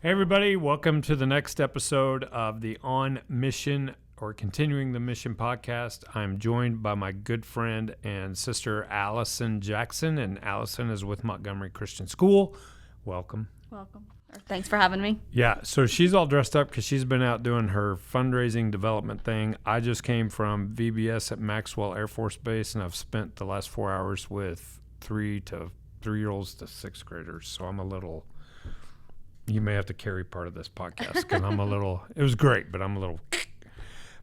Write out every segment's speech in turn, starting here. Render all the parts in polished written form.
Hey everybody, welcome to the next episode of the On Mission or Continuing the Mission podcast. I'm joined by my good friend and sister Allison Jackson, and Allison is with Montgomery Christian School. Welcome. Welcome. Thanks for having me. Yeah, so she's all dressed up because she's been out doing her fundraising development thing. I just came from VBS at Maxwell Air Force Base, and I've spent the last 4 hours with 3-year-olds to 6th graders, so I'm a little... You may have to carry part of this podcast because I'm a little, it was great, but I'm a little,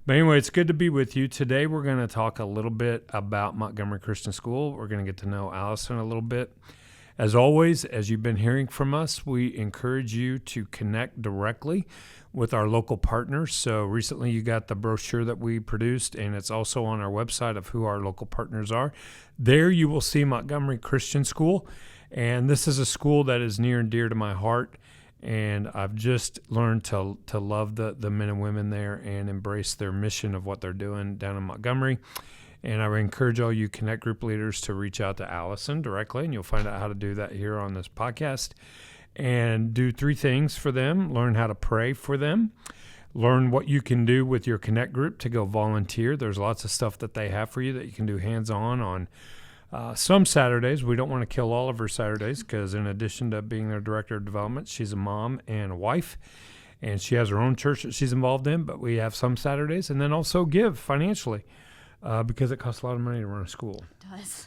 but anyway, it's good to be with you. Today, we're going to talk a little bit about Montgomery Christian School. We're going to get to know Allison a little bit. As always, as you've been hearing from us, we encourage you to connect directly with our local partners. So recently you got the brochure that we produced, and it's also on our website of who our local partners are. There you will see Montgomery Christian School, and this is a school that is near and dear to my heart. And I've just learned to love the men and women there and embrace their mission of what they're doing down in Montgomery. And I would encourage all you Connect Group leaders to reach out to Allison directly, and you'll find out how to do that here on this podcast. And do 3 things for them. Learn how to pray for them. Learn what you can do with your Connect Group to go volunteer. There's lots of stuff that they have for you that you can do hands-on on. Some Saturdays. We don't want to kill all of her Saturdays because in addition to being their director of development, she's a mom and a wife, and she has her own church that she's involved in, but we have some Saturdays, and then also give financially because it costs a lot of money to run a school. It does.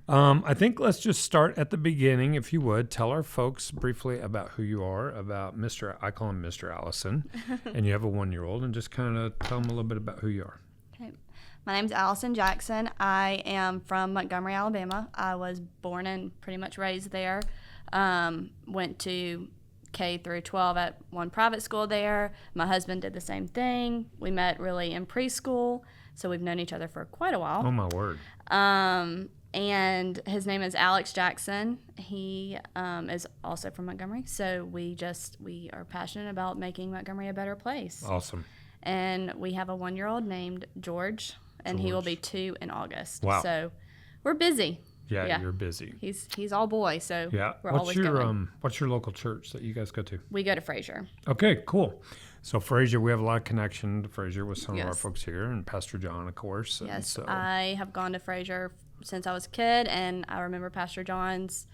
I think let's just start at the beginning, if you would. Tell our folks briefly about who you are, about I call him Mr. Allison, and you have a 1-year-old, and just kind of tell them a little bit about who you are. Okay. My name's Allison Jackson. I am from Montgomery, Alabama. I was born and pretty much raised there. Went to K through 12 at one private school there. My husband did the same thing. We met really in preschool, so we've known each other for quite a while. Oh, my word. And his name is Alex Jackson. He is also from Montgomery, so we are passionate about making Montgomery a better place. Awesome. And we have a 1-year-old named George. And he will be 2 in August. Wow. So we're busy. Yeah, you're busy. He's all boy, so yeah. we're always going. What's your local church that you guys go to? We go to Fraser. Okay, cool. So Fraser, we have a lot of connection to Fraser with some of our Yes. folks here, and Pastor John, of course. Yes, so. I have gone to Fraser since I was a kid, and I remember Pastor John's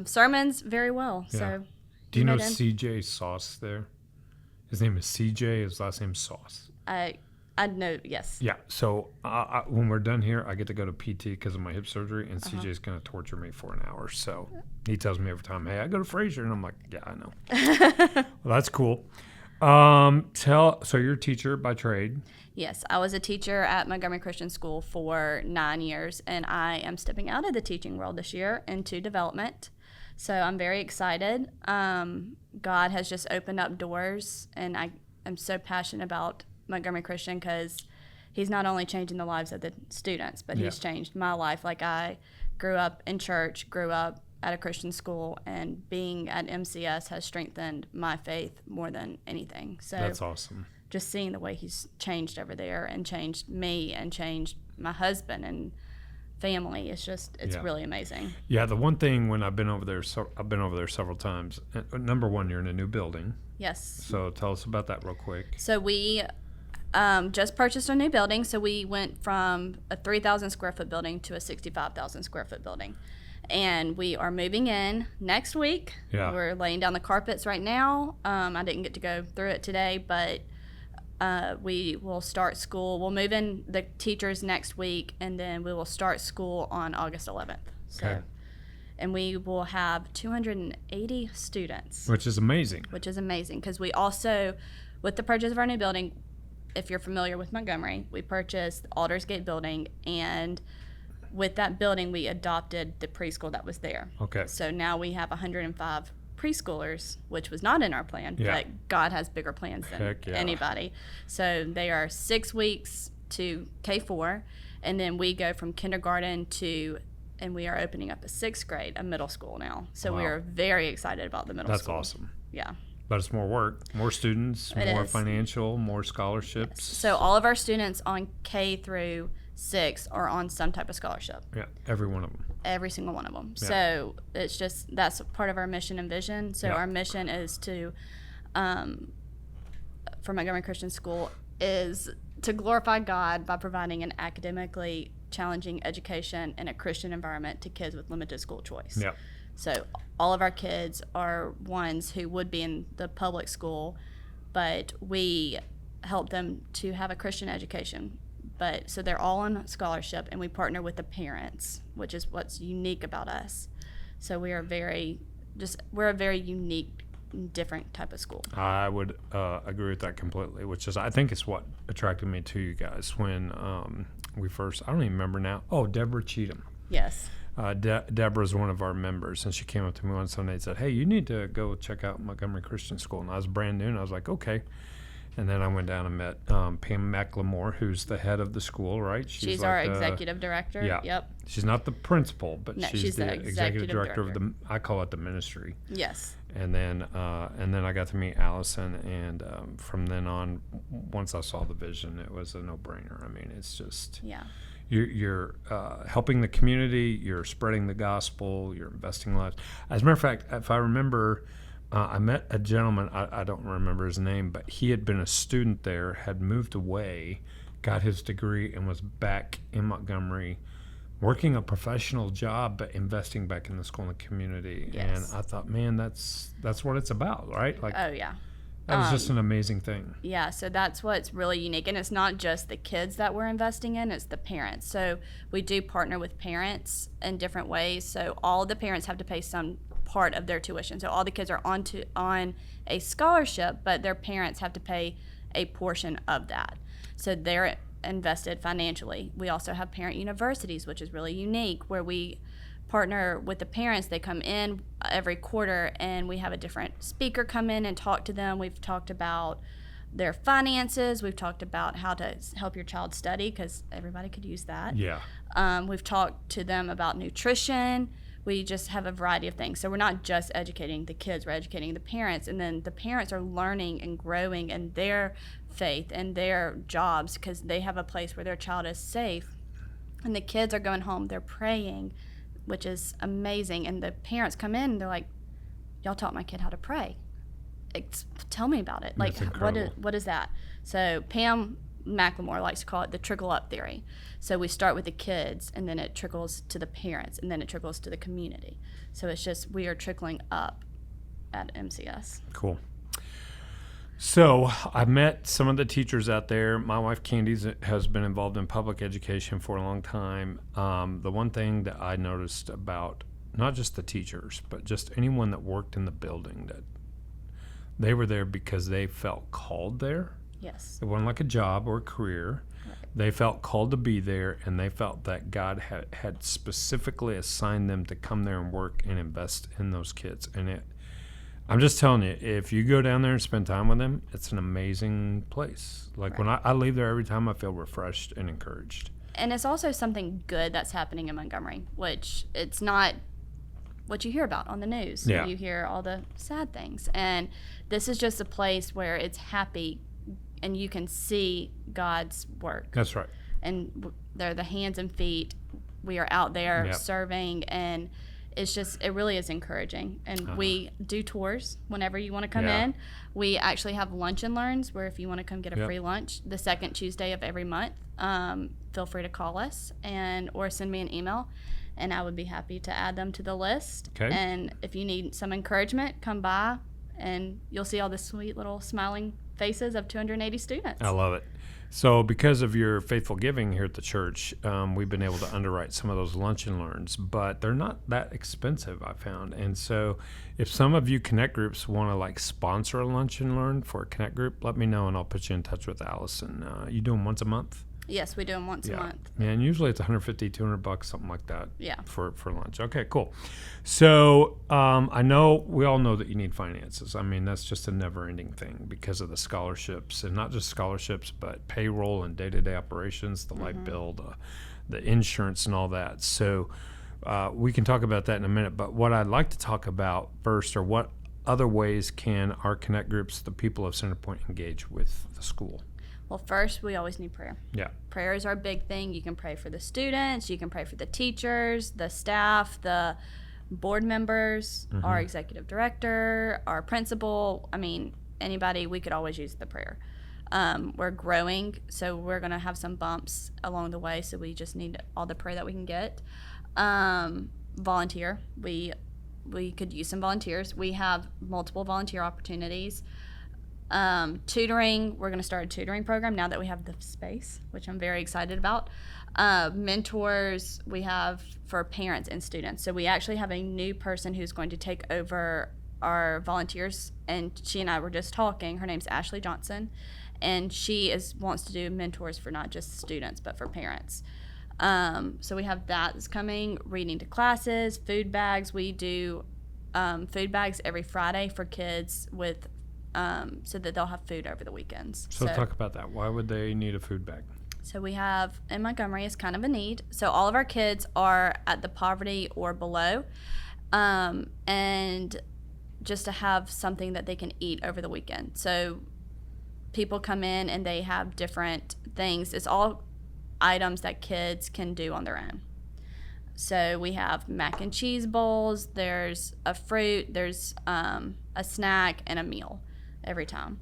sermons very well. Yeah. So, do you know CJ Sauce there? His name is CJ. His last name's Sauce. I know, yes. Yeah, so when we're done here, I get to go to PT because of my hip surgery, and CJ's going to torture me for an hour. So he tells me every time, hey, I go to Fraser, and I'm like, yeah, I know. Well, that's cool. So you're a teacher by trade. Yes, I was a teacher at Montgomery Christian School for 9 years, and I am stepping out of the teaching world this year into development. So I'm very excited. God has just opened up doors, and I am so passionate about Montgomery Christian because he's not only changing the lives of the students, but he's changed my life. Like, I grew up in church, grew up at a Christian school, and being at MCS has strengthened my faith more than anything. So that's awesome. Just seeing the way he's changed over there and changed me and changed my husband and family, it's really amazing. Yeah, the one thing when I've been over there several times. Number one, you're in a new building. Yes. So tell us about that real quick. So we just purchased a new building, so we went from a 3,000 square foot building to a 65,000 square foot building. And we are moving in next week. Yeah. We're laying down the carpets right now. I didn't get to go through it today, but we will start school. We'll move in the teachers next week, and then we will start school on August 11th. So, okay. And we will have 280 students. Which is amazing. Because we also, with the purchase of our new building, if you're familiar with Montgomery, we purchased the Aldersgate building, and with that building, we adopted the preschool that was there. Okay. So now we have 105 preschoolers, which was not in our plan, but God has bigger plans than anybody. So they are 6 weeks to K4, and then we go from kindergarten and we are opening up a 6th grade, a middle school now. So we are very excited about the middle school. That's awesome. Yeah. But it's more work, more students, more financial, more scholarships. Yes. So all of our students on K through 6 are on some type of scholarship. Yeah, every one of them. Every single one of them. Yeah. So it's just, that's part of our mission and vision. So Yeah. our mission is to, for Montgomery Christian School, is to glorify God by providing an academically challenging education in a Christian environment to kids with limited school choice. Yeah. So all of our kids are ones who would be in the public school, but we help them to have a Christian education. But so they're all on scholarship, and we partner with the parents, which is what's unique about us. So we are we're a very unique, different type of school. I would agree with that completely, which is, I think, it's what attracted me to you guys when we first, I don't even remember now. Oh, Deborah Cheatham. Yes. Deborah's one of our members, and she ccame up to me one Sunday and said, hey, you need to go check out Montgomery Christian School. And I was brand new, and I was like, okay. And then I went down and met Pam McLemore, who's the head of the school, right? She's like our executive director. Yeah. Yep. She's not the principal, but No, she's the executive director of the, I call it the ministry. Yes. And then I got to meet Allison, and from then on, once I saw the vision, it was a no-brainer. I mean, it's just, Yeah. you're helping the community, you're spreading the gospel, you're investing lives. As a matter of fact, if I remember, I met a gentleman, I don't remember his name, but he had been a student there, had moved away, got his degree, and was back in Montgomery working a professional job, but investing back in the school and the community. Yes. And I thought, man, that's what it's about, right? Like, Oh, yeah. that was just an amazing thing. Yeah, so that's what's really unique. And it's not just the kids that we're investing in, it's the parents. So we do partner with parents in different ways. So all the parents have to pay some part of their tuition. So all the kids are on a scholarship, but their parents have to pay a portion of that. So they're invested financially. We also have parent universities, which is really unique, where we partner with the parents. They come in every quarter, and we have a different speaker come in and talk to them. We've talked about their finances. We've talked about how to help your child study, because everybody could use that. Yeah. We've talked to them about nutrition. We just have a variety of things. So we're not just educating the kids, we're educating the parents. And then the parents are learning and growing in their faith and their jobs, because they have a place where their child is safe. And the kids are going home, they're praying, which is amazing. And the parents come in and they're like, y'all taught my kid how to pray. Tell me about it. Like, what is that? So Pam McLemore likes to call it the trickle up theory. So we start with the kids, and then it trickles to the parents, and then it trickles to the community. So it's just, we are trickling up at MCS. Cool. So I met some of the teachers out there. My wife Candy has been involved in public education for a long time. The one thing that I noticed about not just the teachers, but just anyone that worked in the building, that they were there because they felt called there. Yes. It wasn't like a job or a career. Right. They felt called to be there, and they felt that God had specifically assigned them to come there and work and invest in those kids. And I'm just telling you, if you go down there and spend time with them, it's an amazing place. Like, when I leave there, every time I feel refreshed and encouraged. And it's also something good that's happening in Montgomery, which it's not what you hear about on the news. Yeah. You hear all the sad things. And this is just a place where it's happy, and you can see God's work. That's right. And they're the hands and feet. We are out there Yep. serving, and it's just, it really is encouraging. And we do tours whenever you want to come Yeah. in. We actually have lunch and learns, where if you want to come get a Yep. free lunch the second Tuesday of every month, feel free to call us or send me an email, and I would be happy to add them to the list. Okay. And if you need some encouragement, come by, and you'll see all the sweet little smiling faces of 280 students. I love it. So because of your faithful giving here at the church, we've been able to underwrite some of those lunch and learns, but they're not that expensive, I found. And so if some of you Connect groups want to like sponsor a lunch and learn for a Connect group, let me know and I'll put you in touch with Allison. You do them once a month? Yes, we do them once a month. Yeah, and usually it's $150, $200, something like that. Yeah. For lunch. Okay, cool. So I know we all know that you need finances. I mean, that's just a never-ending thing because of the scholarships, and not just scholarships, but payroll and day-to-day operations, the light bill, the insurance, and all that. So we can talk about that in a minute. But what I'd like to talk about first are what other ways can our Connect groups, the people of Center Point, engage with the school? Well, first, we always need prayer. Yeah. Prayer is our big thing. You can pray for the students. You can pray for the teachers, the staff, the board members, our executive director, our principal. I mean, anybody, we could always use the prayer. We're growing, so we're going to have some bumps along the way, so we just need all the prayer that we can get. Volunteer. We could use some volunteers. We have multiple volunteer opportunities. Tutoring, we're going to start a tutoring program now that we have the space, which I'm very excited about. Mentors, we have for parents and students. So we actually have a new person who's going to take over our volunteers, and she and I were just talking. Her name's Ashley Johnson, and she wants to do mentors for not just students, but for parents. So we have that that's coming, reading to classes, food bags. We do food bags every Friday for kids with so that they'll have food over the weekends. So talk about that. Why would they need a food bag? So we have, in Montgomery, is kind of a need. So all of our kids are at the poverty or below, and just to have something that they can eat over the weekend. So people come in and they have different things. It's all items that kids can do on their own. So we have mac and cheese bowls, there's a fruit, there's a snack, and a meal every time.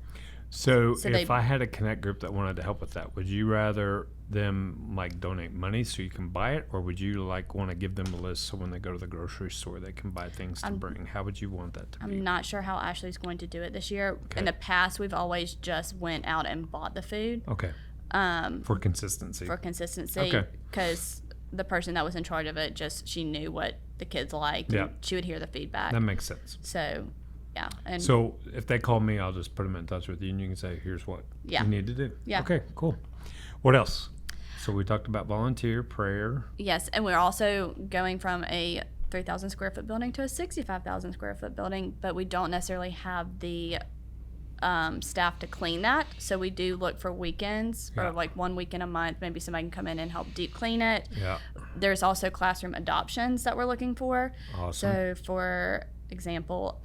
So if I had a Connect group that wanted to help with that, would you rather them like donate money so you can buy it, or would you like want to give them a list so when they go to the grocery store they can buy things to bring? How would you want that to be? I'm not sure how Ashley's going to do it this year. Okay. In the past, we've always just went out and bought the food. Okay. For consistency. Okay. Because the person that was in charge of it, she knew what the kids liked. Yeah. And she would hear the feedback. That makes sense. So, yeah. And so if they call me, I'll just put them in touch with you, and you can say, here's what you need to do. Yeah. Okay, cool. What else? So we talked about volunteer, prayer. Yes, and we're also going from a 3,000 square foot building to a 65,000 square foot building, but we don't necessarily have the staff to clean that. So we do look for weekends or like 1 weekend a month. Maybe somebody can come in and help deep clean it. Yeah. There's also classroom adoptions that we're looking for. Awesome. So for example,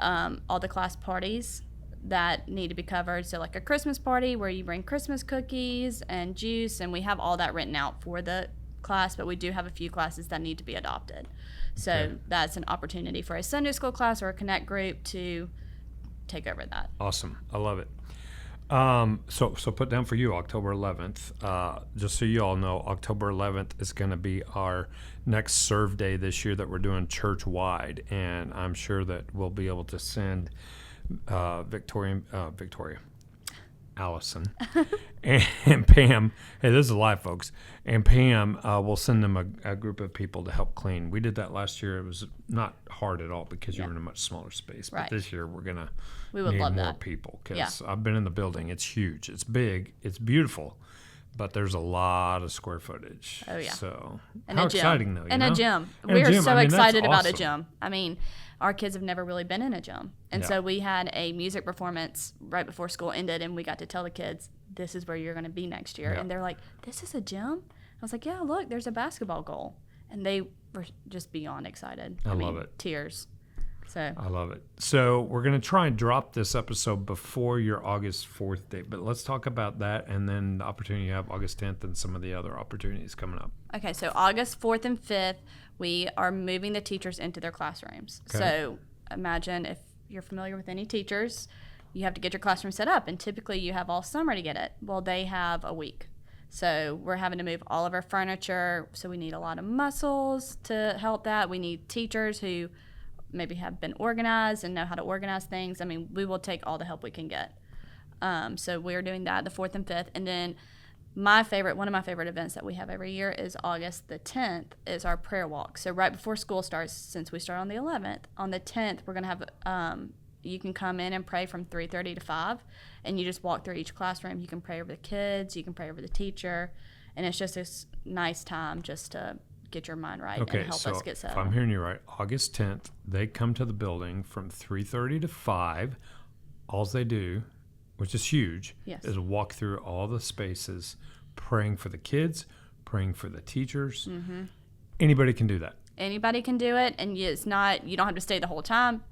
all the class parties that need to be covered. So like a Christmas party where you bring Christmas cookies and juice, and we have all that written out for the class, but we do have a few classes that need to be adopted. So that's an opportunity for a Sunday school class or a Connect group to take over that. Awesome. I love it. So put down for you October 11th. Just so you all know, October 11th is going to be our next serve day this year that we're doing church-wide, and I'm sure that we'll be able to send Allison, and Pam. Hey, this is live, folks. And Pam will send them a group of people to help clean. We did that last year. It was not hard at all because you were in a much smaller space. But this year we're gonna need more people because I've been in the building. It's huge. It's big. It's beautiful. But there's a lot of square footage. Oh, yeah. So and how a gym. exciting, though. A gym. We're so excited about a gym. I mean, our kids have never really been in a gym. And so we had a music performance right before school ended, and we got to tell the kids, this is where you're going to be next year. And they're like, this is a gym? I was like, yeah, look, there's a basketball goal. And they were just beyond excited. I mean, love it. Tears. So I love it. So we're going to try and drop this episode before your August 4th date, but let's talk about that and then the opportunity you have August 10th and some of the other opportunities coming up. Okay, so August 4th and 5th, we are moving the teachers into their classrooms. Okay. So imagine if you're familiar with any teachers, you have to get your classroom set up, and typically you have all summer to get it. Well, they have a week. So we're having to move all of our furniture, so we need a lot of muscles to help that. We need teachers who maybe have been organized and know how to organize things. I mean, we will take all the help we can get. So we're doing that the 4th and 5th. And then one of my favorite events that we have every year is August the 10th is our prayer walk. So right before school starts, since we start on the 11th, on the 10th, we're going to have, you can come in and pray from 3:30 to 5, and you just walk through each classroom. You can pray over the kids, you can pray over the teacher, and it's just this nice time just to get your mind right and help us get set up. If I'm hearing you right, August 10th, they come to the building from 3:30 to 5. All they do, which is huge, is walk through all the spaces, praying for the kids, praying for the teachers. Mm-hmm. Anybody can do that. Anybody can do it, and you don't have to stay the whole time.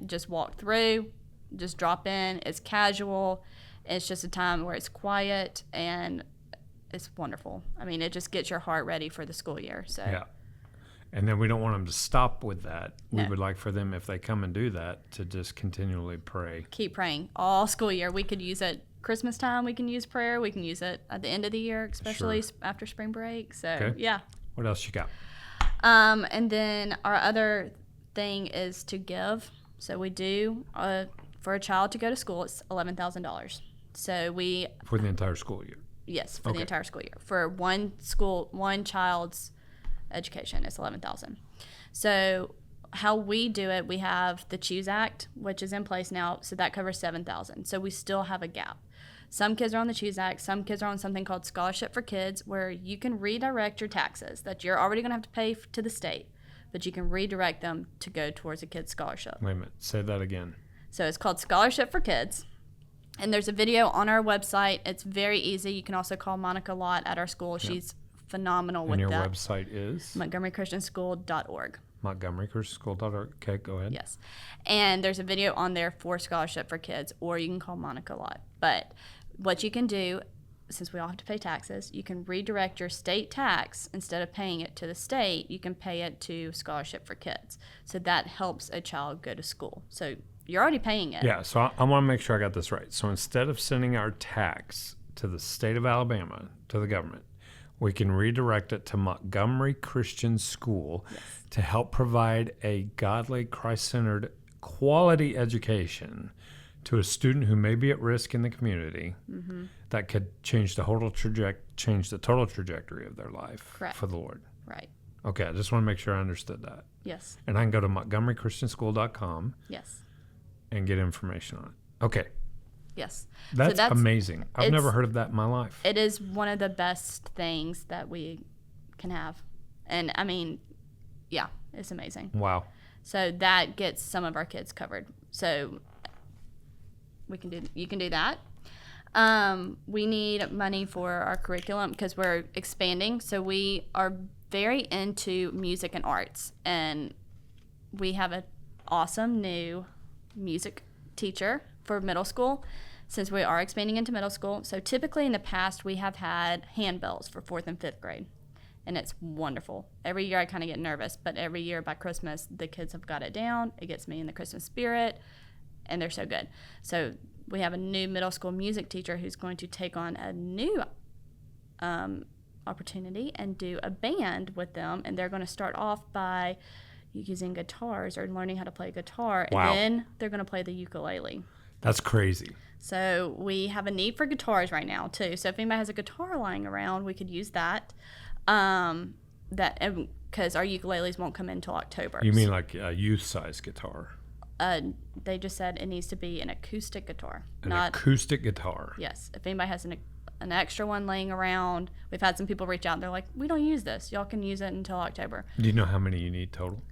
Just walk through, just drop in. It's casual. It's just a time where it's quiet and it's wonderful. I mean, it just gets your heart ready for the school year. So Yeah. And then we don't want them to stop with that. We No. would like for them, if they come and do that, to just continually pray. keep praying all school year. We could use it Christmas time. We can use prayer. We can use it at the end of the year, especially after spring break. So Okay. yeah. What else you got? And then our other thing is to give. So we do for a child to go to school, it's $11,000. So we For the entire school year. yes for Okay. the entire school year for one child's education it's $11,000. So how we do it, we have the Choose Act, which is in place now, so that covers $7,000. So we still have a gap. Some kids are on the Choose Act. Some kids are on something called Scholarship for Kids, where you can redirect your taxes that you're already going to have to pay to the state, but you can redirect them to go towards a kid's scholarship. Wait a minute. Say that again. So it's called Scholarship for Kids. And there's a video on our website. It's very easy. You can also call Monica Lott at our school. She's phenomenal with And your that. website is? MontgomeryChristianschool.org. MontgomeryChristianschool.org. Okay, go ahead. Yes. And there's a video on there for Scholarship for Kids, or you can call Monica Lott. But what you can do, since we all have to pay taxes, you can redirect your state tax. Instead of paying it to the state, you can pay it to Scholarship for Kids. So that helps a child go to school. So you're already paying it. Yeah, so I want to make sure I got this right. So instead of sending our tax to the state of Alabama, to the government, we can redirect it to Montgomery Christian School to help provide a godly, Christ-centered, quality education to a student who may be at risk in the community that could change the total trajectory of their life Correct. for the Lord. Right. Okay, I just want to make sure I understood that. Yes. And I can go to MontgomeryChristianschool.com Yes. and get information on it. Okay. Yes. That's, So amazing. I've it's- never heard of that in my life. It is one of the best things that we can have. And I mean, yeah, it's amazing. Wow. So that gets some of our kids covered. So you can do that. We need money for our curriculum because we're expanding. So we are very into music and arts, and we have an awesome new music teacher for middle school since we are expanding into middle school. So typically in the past we have had handbells for 4th and 5th grade, and it's wonderful. Every year I kind of get nervous, but every year by Christmas the kids have got it down. It gets me in the Christmas spirit, and they're so good. So we have a new middle school music teacher who's going to take on a new opportunity and do a band with them, and they're going to start off by using guitars or learning how to play guitar, Wow. and then they're going to play the ukulele. That's crazy. So we have a need for guitars right now too. So if anybody has a guitar lying around, we could use that. Because our ukuleles won't come in until October. You mean like a youth-size guitar? They just said it needs to be an acoustic guitar, An not acoustic guitar. yes. If anybody has an extra one laying around, we've had some people reach out and they're like, we don't use this. Y'all can use it until October. Do you know how many you need total?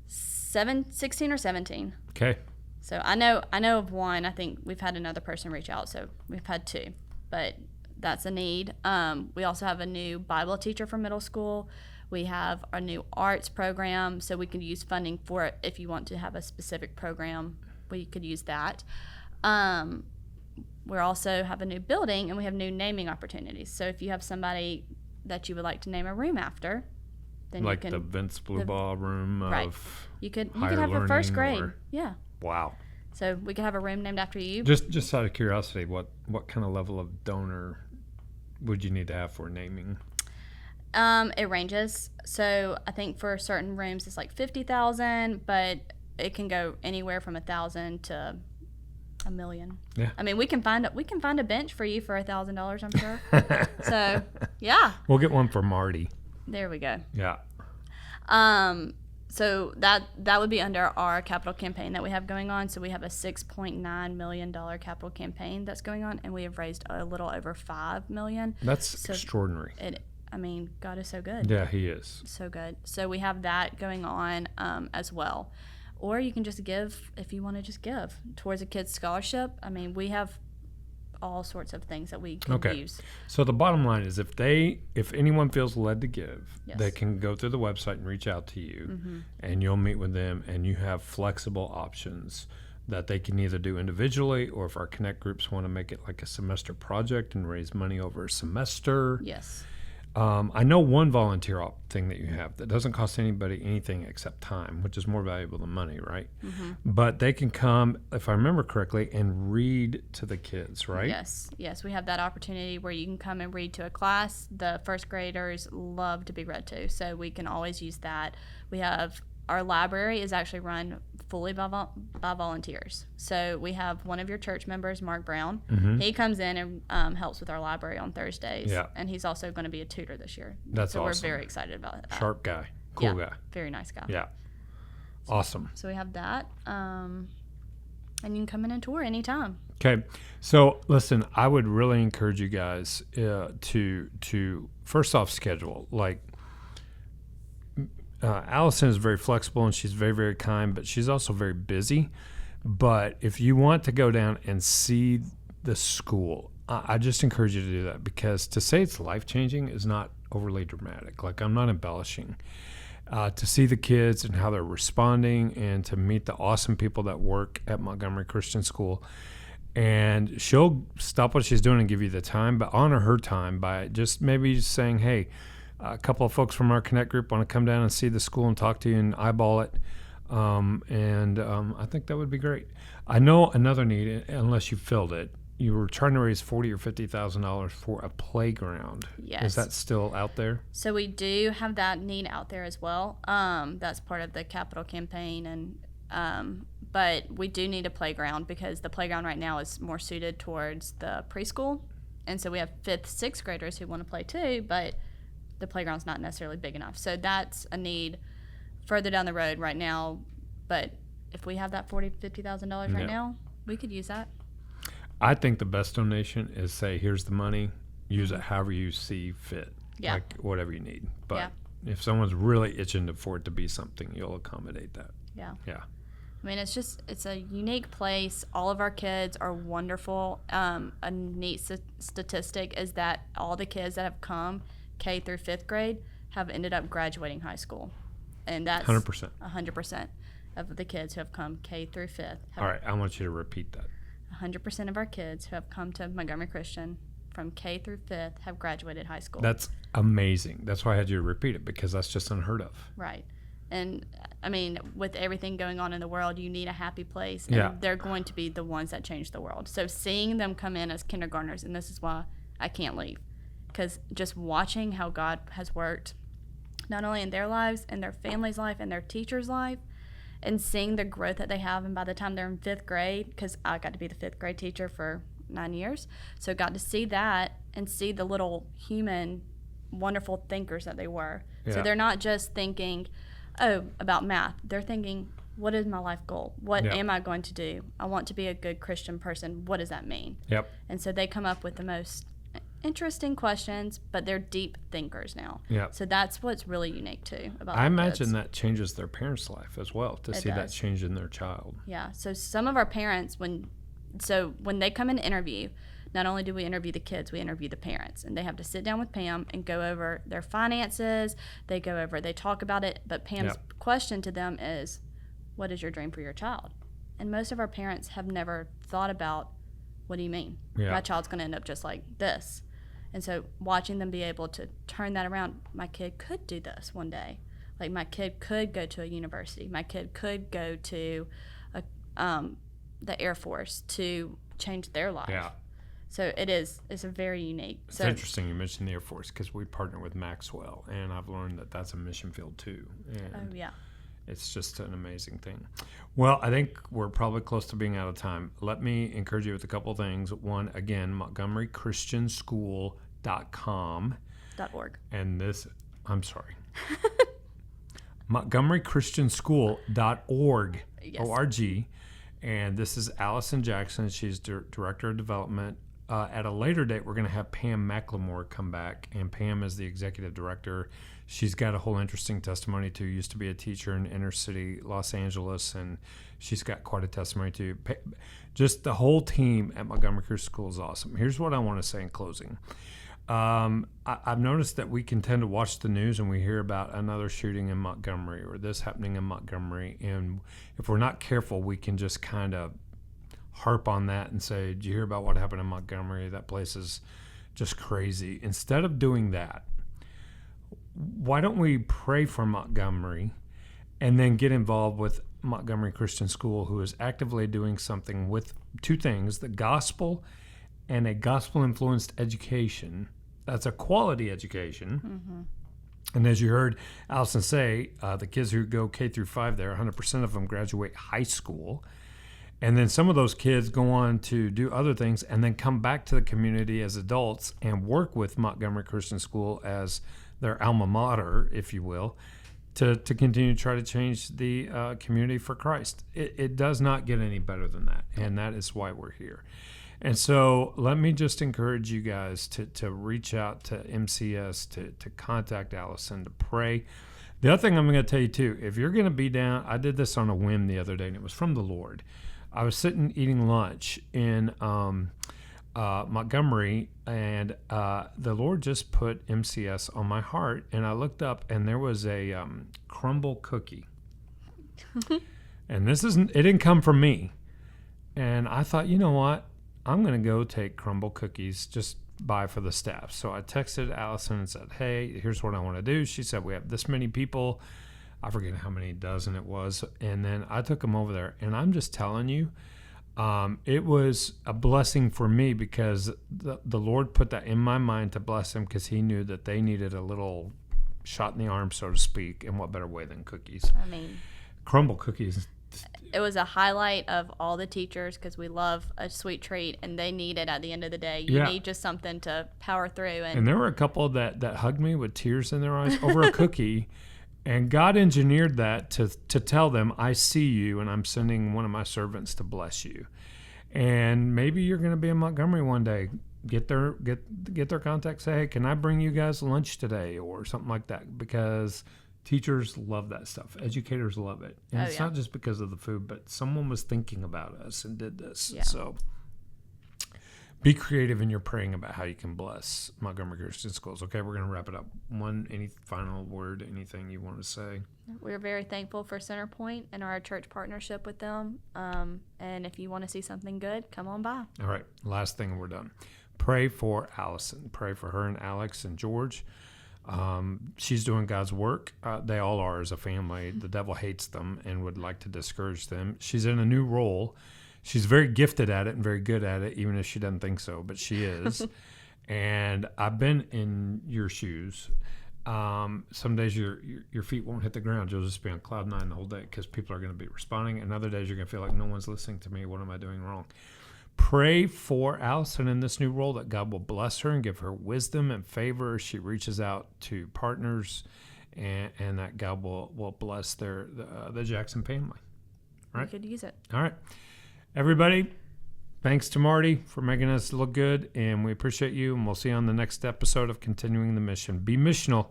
16 or 17. Okay. So I know of one. I think we've had another person reach out, so we've had 2, but that's a need. We also have a new Bible teacher for middle school. We have a new arts program, so we can use funding for it. If you want to have a specific program, we could use that. We also have a new building, and we have new naming opportunities. So if you have somebody that you would like to name a room after, then Like you the can Vince Bluebaugh room right. of you could higher have a first learning grade. or- Yeah. Wow. So we could have a room named after you. Just out of curiosity, what kind of level of donor would you need to have for naming? It ranges. So I think for certain rooms it's like 50,000, but it can go anywhere from 1,000 to $1 million. Yeah. I mean, we can find a bench for you for $1,000, I'm sure. So yeah, We'll get one for Marty. there we go. Yeah. So that would be under our capital campaign that we have going on. So we have a $6.9 million capital campaign that's going on, and we have raised a little over $5 million. That's extraordinary. I mean, God is so good. Yeah, he is. So good. So we have that going on as well. Or you can just give if you want to just give towards a kid's scholarship. I mean, we have all sorts of things that we can use. So the bottom line is if anyone feels led to give, Yes. they can go through the website and reach out to you, and you'll meet with them, and you have flexible options that they can either do individually, or if our Connect groups want to make it like a semester project and raise money over a semester. Yes. I know one volunteer thing that you have that doesn't cost anybody anything except time, which is more valuable than money, right? Mm-hmm. But they can come, if I remember correctly, and read to the kids, right? Yes, we have that opportunity where you can come and read to a class. The first graders love to be read to, so we can always use that. Our library is actually run fully by volunteers. So we have one of your church members, Mark Brown. Mm-hmm. He comes in and helps with our library on Thursdays. Yeah. And he's also going to be a tutor this year. That's so awesome. We're very excited about that. Sharp guy. Cool guy. Very nice guy. Yeah. Awesome. So we have that. And you can come in and tour anytime. Okay. So listen, I would really encourage you guys to first off schedule. Like, Allison is very flexible and she's very, very kind, but she's also very busy. But if you want to go down and see the school, I just encourage you to do that, because to say it's life-changing is not overly dramatic. Like, I'm not embellishing. To see the kids and how they're responding, and to meet the awesome people that work at Montgomery Christian School. And she'll stop what she's doing and give you the time, but honor her time by just maybe saying, hey, a couple of folks from our Connect group want to come down and see the school and talk to you and eyeball it. I think that would be great. I know another need, unless you filled it, you were trying to raise $40,000 or $50,000 for a playground. Yes. Is that still out there? So we do have that need out there as well. That's part of the capital campaign, and but we do need a playground, because the playground right now is more suited towards the preschool, and so we have 5th, 6th graders who want to play too, but the playground's not necessarily big enough. So that's a need further down the road right now. But if we have that $40,000, $50,000 right now, we could use that. I think the best donation is say, here's the money, use it however you see fit. Yeah. Like whatever you need. But if someone's really itching for it to be something, you'll accommodate that. Yeah. Yeah. I mean, it's a unique place. All of our kids are wonderful. A neat statistic is that all the kids that have come K through 5th grade have ended up graduating high school. And that's 100%. 100% of the kids who have come K through 5th. All right, I want you to repeat that. 100% of our kids who have come to Montgomery Christian from K through 5th have graduated high school. That's amazing. That's why I had you to repeat it, because that's just unheard of. Right. And, I mean, with everything going on in the world, you need a happy place. And they're going to be the ones that change the world. So seeing them come in as kindergartners, and this is why I can't leave, because just watching how God has worked, not only in their lives, in their family's life, and their teacher's life, and seeing the growth that they have. And by the time they're in 5th grade, because I got to be the 5th grade teacher for 9 years, so got to see that and see the little human, wonderful thinkers that they were. Yeah. So they're not just thinking, about math. They're thinking, what is my life goal? What am I going to do? I want to be a good Christian person. What does that mean? Yep. And so they come up with the most interesting questions, but they're deep thinkers now. Yeah. So that's what's really unique too about I imagine kids. That changes their parents' life as well to see that change in their child. Yeah. So some of our parents, when they come in to interview, not only do we interview the kids, we interview the parents, and they have to sit down with Pam and go over their finances. They talk about it, but Pam's question to them is, what is your dream for your child? And most of our parents have never thought about, what do you mean? Yeah. My child's going to end up just like this. And so watching them be able to turn that around, my kid could do this one day. Like, my kid could go to a university. My kid could go to the Air Force to change their life. Yeah. So it's a very unique. It's interesting you mentioned the Air Force, because we partner with Maxwell, and I've learned that that's a mission field too. And it's just an amazing thing. Well, I think we're probably close to being out of time. Let me encourage you with a couple things. One, again, MontgomeryChristianschool.com. .org. And this, I'm sorry. MontgomeryChristianschool.org. Yes. O-R-G. And this is Allison Jackson. She's Director of Development. At a later date, we're going to have Pam McLemore come back, and Pam is the Executive Director. She's got a whole interesting testimony, too. Used to be a teacher in inner city Los Angeles, and she's got quite a testimony, too. Just the whole team at Montgomery Christian School is awesome. Here's what I want to say in closing. I've noticed that we can tend to watch the news and we hear about another shooting in Montgomery or this happening in Montgomery. And if we're not careful, we can just kind of harp on that and say, did you hear about what happened in Montgomery? That place is just crazy. Instead of doing that, why don't we pray for Montgomery and then get involved with Montgomery Christian School, who is actively doing something with two things, the gospel and a gospel-influenced education. That's a quality education. Mm-hmm. And as you heard Allison say, the kids who go K through 5 there, 100% of them graduate high school. And then some of those kids go on to do other things and then come back to the community as adults and work with Montgomery Christian School as their alma mater, if you will, to continue to try to change the community for Christ. It does not get any better than that, and that is why we're here. And so let me just encourage you guys to reach out to MCS, to contact Allison, to pray. The other thing I'm going to tell you, too, if you're going to be down, I did this on a whim the other day, and it was from the Lord. I was sitting eating lunch in Montgomery, and the Lord just put MCS on my heart, and I looked up, and there was a crumble cookie. And it didn't come from me. And I thought, you know what? I'm going to go take crumble cookies, just buy for the staff. So I texted Allison and said, hey, here's what I want to do. She said, we have this many people. I forget how many dozen it was. And then I took them over there. And I'm just telling you, it was a blessing for me because the Lord put that in my mind to bless them because he knew that they needed a little shot in the arm, so to speak. And what better way than cookies? I mean, crumble cookies. It was a highlight of all the teachers because we love a sweet treat, and they need it at the end of the day. You need just something to power through. And there were a couple that hugged me with tears in their eyes over a cookie. And God engineered that to tell them, I see you, and I'm sending one of my servants to bless you. And maybe you're going to be in Montgomery one day. Get their contact. Say, hey, can I bring you guys lunch today or something like that? Because teachers love that stuff. Educators love it. And it's not just because of the food, but someone was thinking about us and did this. Yeah. So be creative in your praying about how you can bless Montgomery Christian Schools. Okay, we're going to wrap it up. Any final word, anything you want to say? We're very thankful for Centerpoint and our church partnership with them. And if you want to see something good, come on by. All right, last thing and we're done. Pray for Allison. Pray for her and Alex and George. She's doing God's work. They all are as a family. The devil hates them and would like to discourage them. She's in a new role. She's very gifted at it and very good at it, even if she doesn't think so, but she is. And I've been in your shoes. Some days your feet won't hit the ground. You'll just be on cloud 9 the whole day because people are going to be responding. And other days you're going to feel like no one's listening to me. What am I doing wrong? Pray for Allison in this new role that God will bless her and give her wisdom and favor as she reaches out to partners, and that God will bless the Jackson family. All right? We could use it. All right. Everybody, thanks to Marty for making us look good, and we appreciate you, and we'll see you on the next episode of Continuing the Mission. Be missional.